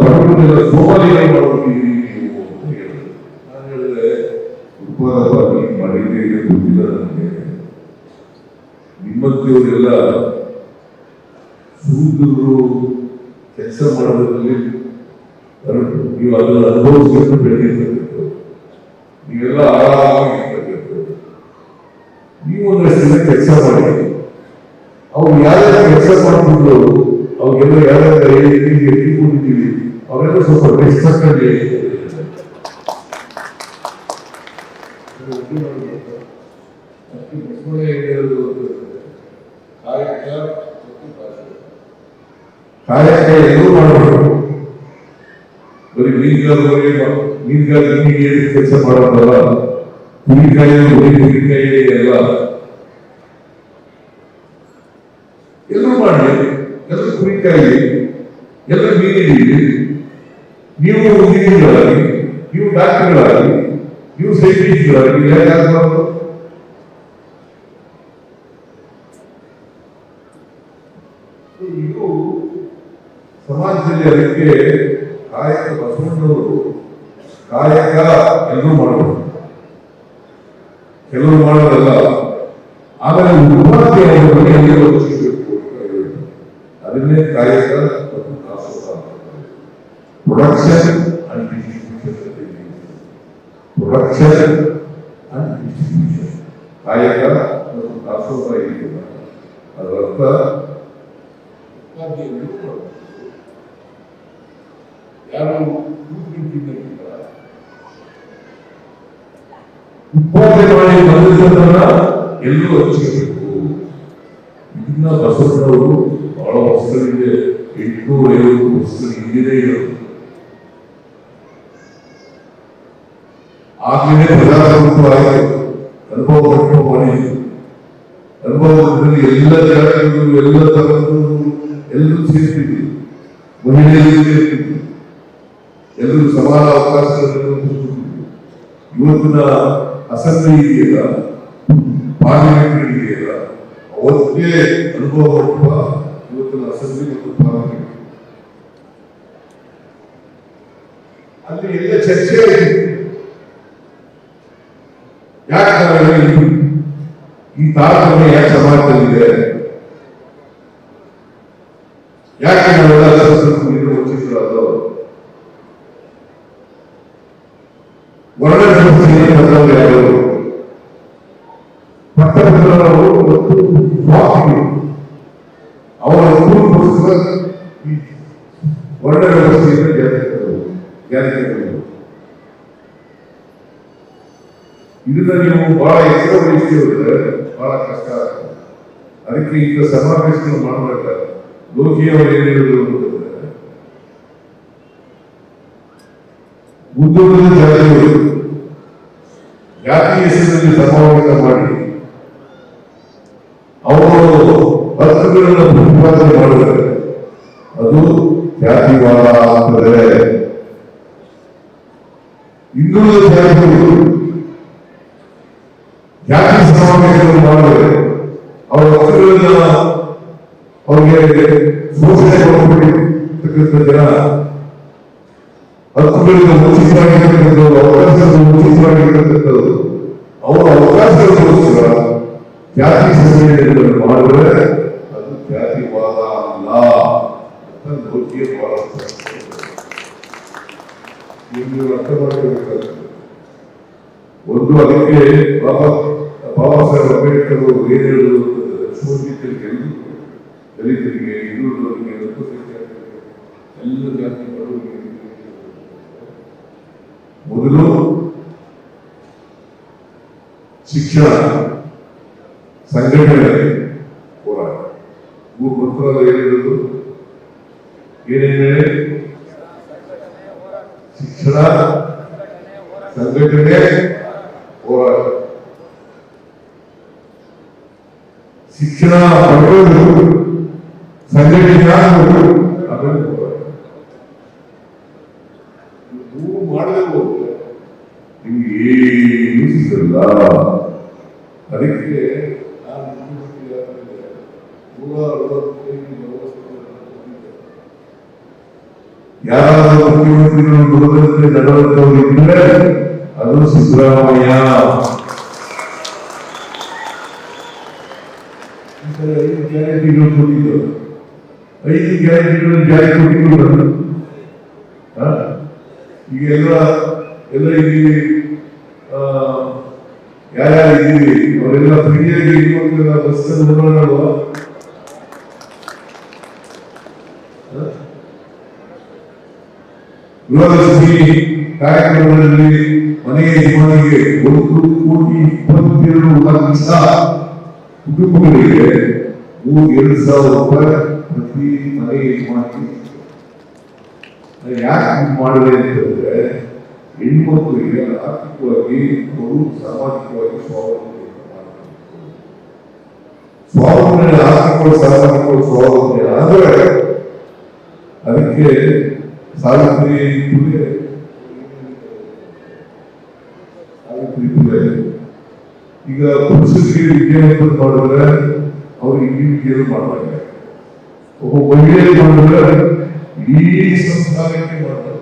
ಬಡವರನ್ನೆಲ್ಲ ಸೋಮಾರಿಯಾಗಿ ಮಾಡ್ಬಿಟ್ಟಿದ್ದೀರಿ ನೀವು ಅಂತ ಹೇಳಿದ್ರು. ನಾನು ಹೇಳಿದೆ, ಉಪಹಾರವಾಗಿ ಮಾಡಿದ್ದೇ ಗೊತ್ತಿಲ್ಲ ನನಗೆ. ನಿಮ್ಮಂತೆಯವರೆಲ್ಲ ಸೂತ್ರರು ಕೆಲಸ ಮಾಡೋದ್ರಲ್ಲಿ ನೀವು ಅದನ್ನು ಅನುಭವಿಸ್ಕೊಂಡು ಬೆಳೆದಿರ್ತಕ್ಕಂಥದ್ದು, ನೀವೆಲ್ಲ ಆರಾಮಾಗಿರ್ತಕ್ಕಂಥದ್ದು. ನೀವು ಒಂದಷ್ಟು ಜನ ಕೆಲಸ ಮಾಡಿ, ಅವ್ರು ಯಾರ್ಯಾರು ಕೆಲಸ ಮಾಡ್ಕೊಂಡು ಅವ್ರಿಗೆಲ್ಲ ಯಾರ್ಯಾರು ಎತ್ತಿಕೊಂಡಿದ್ದೀವಿ ಅವರೆಲ್ಲ ಸ್ವಲ್ಪ ರೆಸ್ಪೆಕ್ಟ್ ಆಗಿ ಕಾಯಕ ಎಲ್ಲೂ ಮಾಡಬೇಕು. ಬರೀ ಮೀನುಗಾರಿಕೆ ಕೆಲಸ ಮಾಡೋದಲ್ಲ, ಕುರಿಕಾಯಿ ಎಲ್ಲ ಎಲ್ಲರೂ ಮಾಡಿ, ಎಲ್ಲ ಕುರಿಕಾಯಿ, ಎಲ್ಲ ಮೀನಿದ್ದೀವಿ. ನೀವು ಇಂಜಿನಿಯರ್ಗಳಾಗಿ, ನೀವು ಡಾಕ್ಟರ್ಗಳಾಗಿ, ನೀವು ಸೈಂಟಿಸ್ಟ್ಗಳಾಗಿ ಯಾರು ಇದು ಸಮಾಜ ಅದಕ್ಕೆ ಕಾಯಕ ಬಸವಣ್ಣವರು ಕಾಯಕ ಎಲ್ಲರೂ ಮಾಡಬಹುದು, ಕೆಲವರು ಮಾಡೋದಲ್ಲ. ಆಮೇಲೆ ಉಪಾಧ್ಯಾಯರನ್ನು ಎಲ್ಲಿ ಯೋಚಿಸಬೇಕು ಅದನ್ನೇ ಕಾಯಕ ಮತ್ತು ದಾಸೋಹ. Production and distribution, production and distribution, ಕಾಯಕ ಮತ್ತು ದಾಸೋಹ ಏನಿಲ್ಲ ಅದರ ಅರ್ಥ ಯಾರು ಉಪಾಧ್ಯ ಮಾಡಿ ಬಂದಿದ್ದನ್ನ ಎಲ್ಲರೂ ಹಂಚಬೇಕು. ಇದನ್ನ ಬಸವಣ್ಣವರು ಬಹಳ ವರ್ಷಗಳಿಗೆ 850 ವರ್ಷಗಳ ಹಿಂದಿನೇ ಇರೋದು. ಆಗ್ಲೇ ಪ್ರಜಾಪ್ರಭುತ್ವ ಆಯಿತು, ಅನುಭವ ಮಾಡಿದ್ರು. ಅನುಭವದಲ್ಲಿ ಎಲ್ಲ ಜಾತಿಗಳು, ಎಲ್ಲ ತರದ್ದು ಎಲ್ಲರೂ ಸೇರ್ತಿದ್ವಿ, ಮಹಿಳೆಯರು ಸೇರ್ತಿದ್ವಿ, ಎಲ್ಲರೂ ಸಮಾನ ಅವಕಾಶಗಳನ್ನು. ಇವತ್ತಿನ ಅಸೆಂಬ್ಲಿ ಇದೆಯಲ್ಲ, ಪಾರ್ಲಿಮೆಂಟ್ ಇದೆಯಲ್ಲ, ಅವತ್ತೇ ಅನುಭವ ಪಡುವ ಇವತ್ತಿನ ಅಸೆಂಬ್ಲಿ ಮತ್ತು ಪಾರ್ಲಿಮೆಂಟ್ ಅಲ್ಲಿ ಎಲ್ಲ ಚರ್ಚೆ ಯಾಕೆ ಈ ತಾರತಮ್ಯ ಯಾಕೆ ಸಮಾಜದಲ್ಲಿದೆ, ಯಾಕೆ ನಾವೆಲ್ಲ ವಂಚಿತರಾದ ವರ್ಣ ಯಾರು ಪಟ್ಟಭದ್ರವರು ಮತ್ತು ಅವರ ವರ್ಣ ವ್ಯವಸ್ಥೆಯಿಂದ ಜಾರಿಗೆ ಇದನ್ನ ನೀವು ಬಹಳ ಎಚ್ಚರ ವಹಿಸಿದ್ರೆ ಬಹಳ ಕಷ್ಟ ಆಗ್ತದೆ. ಅದಕ್ಕೆ ಈಗ ಸಮಾವೇಶಗಳು ಮಾಡಬೇಕ. ಲೋಕಿಯವರು ಏನ್ ಹೇಳಿದ್ರು ಅಂತಂದ್ರೆ, ಮುಂದುವರೆದ ಜಾತಿಗಳು ಜಾತಿ ಹೆಸರಿನಲ್ಲಿ ಸಮಾವೇಶ ಮಾಡಿ ಅವರು ಹಕ್ಕುಗಳನ್ನು ಪ್ರತಿಪಾದನೆ ಮಾಡಿದರೆ ಅದು ಜಾತಿವಾದ ಆಗ್ತದೆ. ಇನ್ನುಳಿದ ಜಾತಿಗಳು ಜಾತಿ ಸಮಾವೇಶಗಳು ಮಾಡಿದರೆ ಅವರ ಹಕ್ಕುಗಳನ್ನ ಅವರಿಗೆ ಶೋಷಣೆ ಕೊಡಬೇಕಿರ್ತಕ್ಕಂಥ ಜನ, ಹಕ್ಕುಗಳಿಂದ ವಂಚಿತರಾಗಿರ್ತಕ್ಕಂಥವ್ರು, ಅವಕಾಶಗಳನ್ನು ವಂಚಿತರಾಗಿರ್ತಕ್ಕಂಥದ್ದು, ಅವರ ಅವಕಾಶಗಳಿಗೋಸ್ಕರ ಜಾತಿ ಸಂಘಟನೆಗಳನ್ನು ಮಾಡಿದ್ರೆ ಅದು ಜಾತಿವಾದ ಅಲ್ಲ ಅಂತ ಲೋಕಿಯ ಬಹಳ ನೀವು ಅರ್ಥ ಮಾಡ್ಕೋಬೇಕಾಗ್ತದೆ. ಒಂದು ಅದಕ್ಕೆ ಬಾಬಾ ಸಾಹೇಬ್ ಅಂಬೇಡ್ಕರ್ ಅವರು ಏನ್ ಹೇಳಿದ್ರು ಅಂತಂದ್ರೆ, ಶೋಷಿತರಿಗೆ, ದಲಿತರಿಗೆ, ಹಿಂದುಳಿದವರಿಗೆ, ಎಲ್ಲ ಜಾತಿ ಬಡವರಿಗೆ ಮೊದಲು ಶಿಕ್ಷಣ, ಸಂಘಟನೆ, ಹೋರಾಟ. ಮೂರು ಮಂತ್ರಾಲ ಹೇಳಿರೋದು ಏನೇನು? ಶಿಕ್ಷಣ, ಸಂಘಟನೆ, ಹೋರಾಟ. ಶಿಕ್ಷಣ ಪಡೆಯೋದು, ಸಂಘಟನೆ ಆಗೋದು, ಆಮೇಲೆ ಹೋರಾಟ. ನೀವು ಮಾಡಬೇಕು ನಿಮ್ಗೆ ಏನು ಸಿಗಲ್ಲ. ಅದಕ್ಕೆ ಯಾರಾದರೂ ಮುಖ್ಯಮಂತ್ರಿಗಳು ದುರದೃಷ್ಟಕ್ಕೆ ನಡವಳಿಕೆಯವರು ಇದ್ರೆ ಅದು ಸಿದ್ದರಾಮಯ್ಯ. 5 ಗ್ಯಾರಂಟಿಗಳು ಕೊಟ್ಟಿದ್ದು, 5 ಗ್ಯಾರಂಟಿಗಳು ಜಾರಿ ಕೊಟ್ಟಿದ್ದು. ಈಗ ಎಲ್ಲ ಇಲ್ಲಿ ಯಾರ್ಯಾರಿದ್ದೀವಿ ಅವರೆಲ್ಲ ಫ್ರೀಯಾಗಿ ಇರುವಂತ ಬಸ್ಸನ್ನು ನೋಡೋಣ. ಗೃಹಲಕ್ಷ್ಮಿ ಕಾರ್ಯಕ್ರಮದಲ್ಲಿ ಮನೆ ಯಜಮಾನಿಗೆ 1,22,00,000 ಕುಟುಂಬಗಳಿಗೆ 2,000 ರೂಪಾಯಿ ಪ್ರತಿ ಮನೆ ಯಜಮಾನಿಗೆ. ಯಾಕೆ ಮಾಡಿದೆ ಅಂತಂದ್ರೆ, ಹೆಣ್ಮಕ್ಳಿಗೆ ಆರ್ಥಿಕವಾಗಿ ಅವರು ಸಾಮಾಜಿಕವಾಗಿ ಸ್ವಾವಲಂಬನೆ, ಆರ್ಥಿಕವಾಗಿ ಸಾಮಾಜಿಕವಾಗಿ ಸ್ವಾವಲಂಬನೆ ಆದರೆ ಅದಕ್ಕೆ ಸಾವಿತ್ರಿ ಫುಲೆ ಈಗ ಪುರುಷರಿಗೆ ವಿದ್ಯಾವಂತ ಮಾಡಿದ್ರೆ ಅವ್ರಿಗೆ ಈ ವಿದ್ಯೆಯನ್ನು ಮಾಡಬೇಕು. ಒಬ್ಬ ಮಹಿಳೆಗೆ ಮಾಡಿದ್ರೆ ಇಡೀ ಸಂಸ್ಥಾನಕ್ಕೆ ಮಾಡ್ತಾರೆ.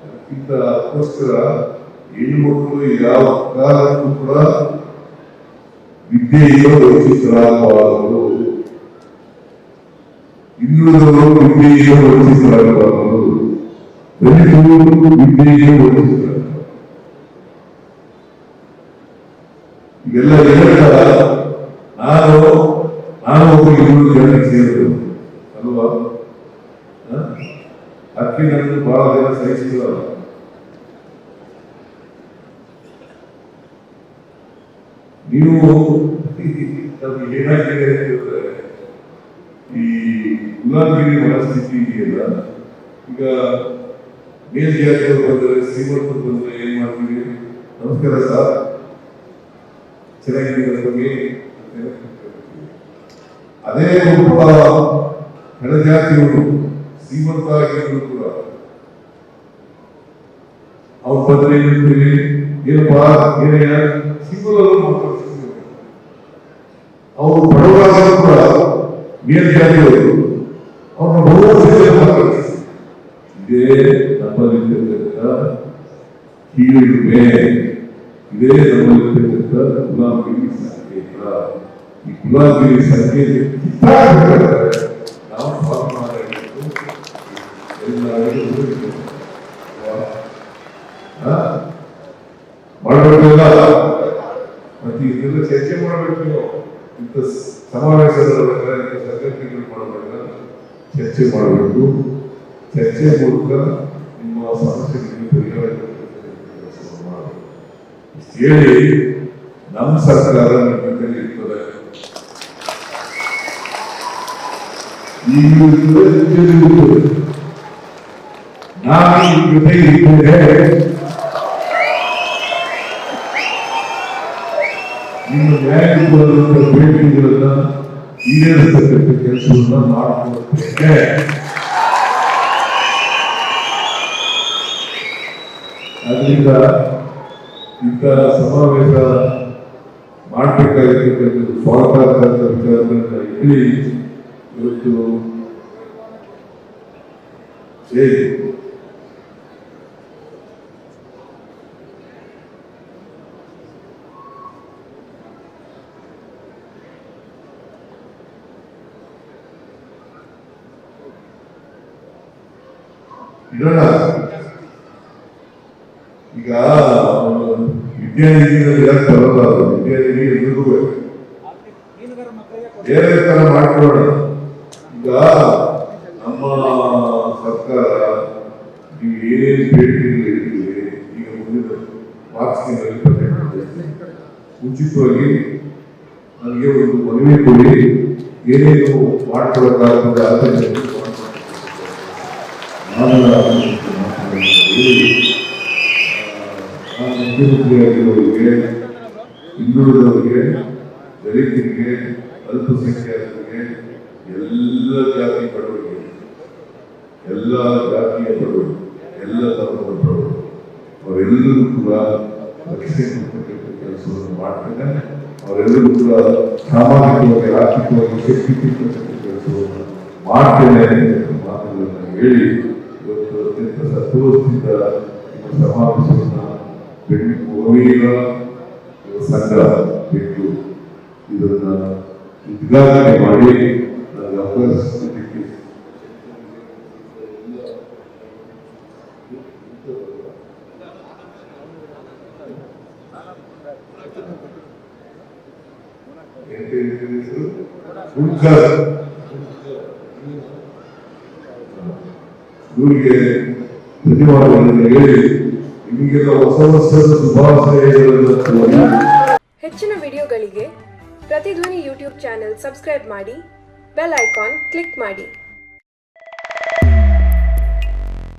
ಅದಕ್ಕಿಂತ ಅದಕ್ಕೋಸ್ಕರ ಹೆಣ್ಣುಮಕ್ಕಳು ಯಾವ ಕಾಲಕ್ಕೂ ಕೂಡ ವಿದ್ಯೆಯಿಂದ ವಂಚಿತರಾಗಬಾರದು, ಹಿಂದುಳಿದವರು ವಿದ್ಯೆಯಿಂದ ವಂಚಿತರಾಗಬಾರದು, ದಲಿತರು ವಿದ್ಯೆಯಿಂದ ವಂಚಿತರಾಗಬಾರದು. ಇವೆಲ್ಲ ಹೇಳ್ತಾರ. ನಾನು ಒಬ್ಬ ಇನ್ನೂರು ಜನಕ್ಕೆ ಸೇರಿದ್ರು ಅಲ್ವಾ? ಅದಕ್ಕೆ ನನಗೆ ಬಹಳ ಜನ ಸಹಿಸಿಲ್ಲ. ನೀವು ನಮ್ಗೆ ಏನಾಗಿದೆ ಅಂತಂದ್ರೆ, ಈ ಗುಲಾಮಗಿರಿ ಮನಸ್ಥಿತಿ ಇದೆಯಲ್ಲ, ಈಗ ಮೇಲ್ಜಾತಿಯವರು ಬಂದರೆ ಶ್ರೀಮಂತರು ಬಂದರೆ ಏನ್ ಮಾಡ್ತೀವಿ? ನಮಸ್ಕಾರ ಸರ್, ಚೆನ್ನಾಗಿದ್ದೀರ ಬಗ್ಗೆ. ಅದೇ ಒಬ್ಬ ಕೆಳಜಾತಿಯವರು ಶ್ರೀಮಂತ ಆಗಿದ್ರು ಕೂಡ ಅವ್ರು ಬಂದ್ರೆ ಏನಂತೀವಿ? ಏನಪ್ಪಾ ಏನೇ ಸಿಂಗಲ್ ಅವರು ಬಡವರಾಗ ಕೂಡ ಮೇಲ್ಜಾತಿಯವರು ಅವ್ರನ್ನ ಬಹು ಇದೇ ನಮ್ಮಲ್ಲಿರ್ತಕ್ಕಂಥ ಕೀಳುರಿಮೆ, ಇದೇ ನಮ್ಮಲ್ಲಿರ್ತಕ್ಕಂಥ ಗುಲಾಮಗಿರಿ ಸಂಕೇತ. ಈ ಗುಲಾಮಗಿರಿ ಸಂಕೇತ ನಾವು ಮಾಡಬೇಕಲ್ಲ. ಮತ್ತೆ ಇದೆಲ್ಲ ಚರ್ಚೆ ಮಾಡಬೇಕು. ನೀವು ಇಂಥ ಸಮಾವೇಶದ ಸಂಘಟನೆಗಳು ಮಾಡಬೇಕಲ್ಲ, ಚರ್ಚೆ ಮಾಡಬೇಕು. ಚರ್ಚೆ ಮೂಲಕ ನಿಮ್ಮ ಸಮಸ್ಯೆಗಳಿಗೆ ಪರಿಹಾರ ಹೇಳಿ ನಮ್ಮ ಸರ್ಕಾರ ನಿಮ್ಮ ಜೊತೆಗೆ ಇರ್ತದೆ. ನಾನು ನಿಮ್ಮ ಜೊತೆಗೆ ಇದ್ದೇನೆ. ನಿಮ್ಮ ನ್ಯಾಯಯುತವಾದಂಥ ಬೇಡಿಕೆಗಳನ್ನ ಈಡೇರಿಸತಕ್ಕಂಥ ಕೆಲಸವನ್ನ ಮಾಡಿಕೊಡ್ತೇನೆ. ಅದರಿಂದ ಇಂಥ ಸಮಾವೇಶ ಮಾಡಬೇಕಾಗಿರ್ತಕ್ಕಂಥದ್ದು ಸ್ವಾಗತಾರ್ಹ ವಿಚಾರಗಳನ್ನ ಹೇಳಿ ಇವತ್ತು ಇರೋಣ. ಈಗ ವಿದ್ಯಾನಿಧಿಗಳಲ್ಲಿ ಯಾಕೆ ಬರಲ್ಲ? ವಿದ್ಯಾನಿಧಿ ಎಲ್ರಿಗೂ ಬೇರೆ ತರ ಮಾಡ್ಕೊಳ್ಳೋಣ. ಈಗ ನಮ್ಮ ಸರ್ಕಾರ ನೀವು ಏನೇನು ಬೇಡಿಕೆಗಳಿದ್ದೀವಿ, ಈಗ ಮುಂದಿನ ಮಾರ್ಕ್ಸ್ನಲ್ಲಿ ಮುಂಚಿತವಾಗಿ ನನಗೆ ಒಂದು ಮನವಿ ಕೊಡಿ, ಏನೇನು ಮಾಡ್ಕೊಳಕ್ಕಾಗ್ತದೆ ಅದನ್ನು ಮುಖ್ಯಮಂತ್ರಿಯಾಗಿರೋರಿಗೆ, ಹಿಂದುಳಿದವರಿಗೆ, ದಲಿತರಿಗೆ, ಅಲ್ಪಸಂಖ್ಯಾತರಿಗೆ, ಎಲ್ಲ ಜಾತಿ ಬಡವರಿಗೆ, ಎಲ್ಲ ಜಾತಿಯ ಬಡವರು, ಎಲ್ಲ ಧರ್ಮದ ಬಡವರು ಅವರೆಲ್ಲರೂ ಕೂಡ ರಕ್ಷಣೆ ಕೊಡ್ತಕ್ಕಂಥ ಕೆಲಸವನ್ನು ಮಾಡ್ತಾರೆ. ಅವರೆಲ್ಲರೂ ಕೂಡ ಸಾಮಾಜಿಕವಾಗಿ ಆರ್ಥಿಕವಾಗಿ ಶಕ್ತಿ ಕೊಡ್ತಕ್ಕಂಥ ಕೆಲಸವನ್ನು ಮಾಡ್ತೇನೆ ಮಾತುಗಳನ್ನು ಹೇಳಿ ಇವತ್ತು ಅತ್ಯಂತ ಸಂತೋಷದಿಂದ ನಿಮ್ಮ ಸಮಾವೇಶವನ್ನು ಸಂಘ ಬೆಂಗಳೂರು ಇದನ್ನ ಉದ್ಘಾಟನೆ ಮಾಡಿ ನನಗೆ ಅವಕಾಶಕ್ಕೆ ಇವರಿಗೆ ಧನ್ಯವಾದಗಳನ್ನು ಹೇಳಿ ನಿಮಗೆಲ್ಲ ಹೊಸ ವರ್ಷದ ಶುಭಾಶಯಗಳನ್ನು. ಹೆಚ್ಚಿನ ವಿಡಿಯೋಗಳಿಗೆ ಪ್ರತಿಧ್ವನಿ ಯೂಟ್ಯೂಬ್ ಚಾನೆಲ್ ಸಬ್ಸ್ಕ್ರೈಬ್ ಮಾಡಿ, ಬೆಲ್ ಐಕಾನ್ ಕ್ಲಿಕ್ ಮಾಡಿ.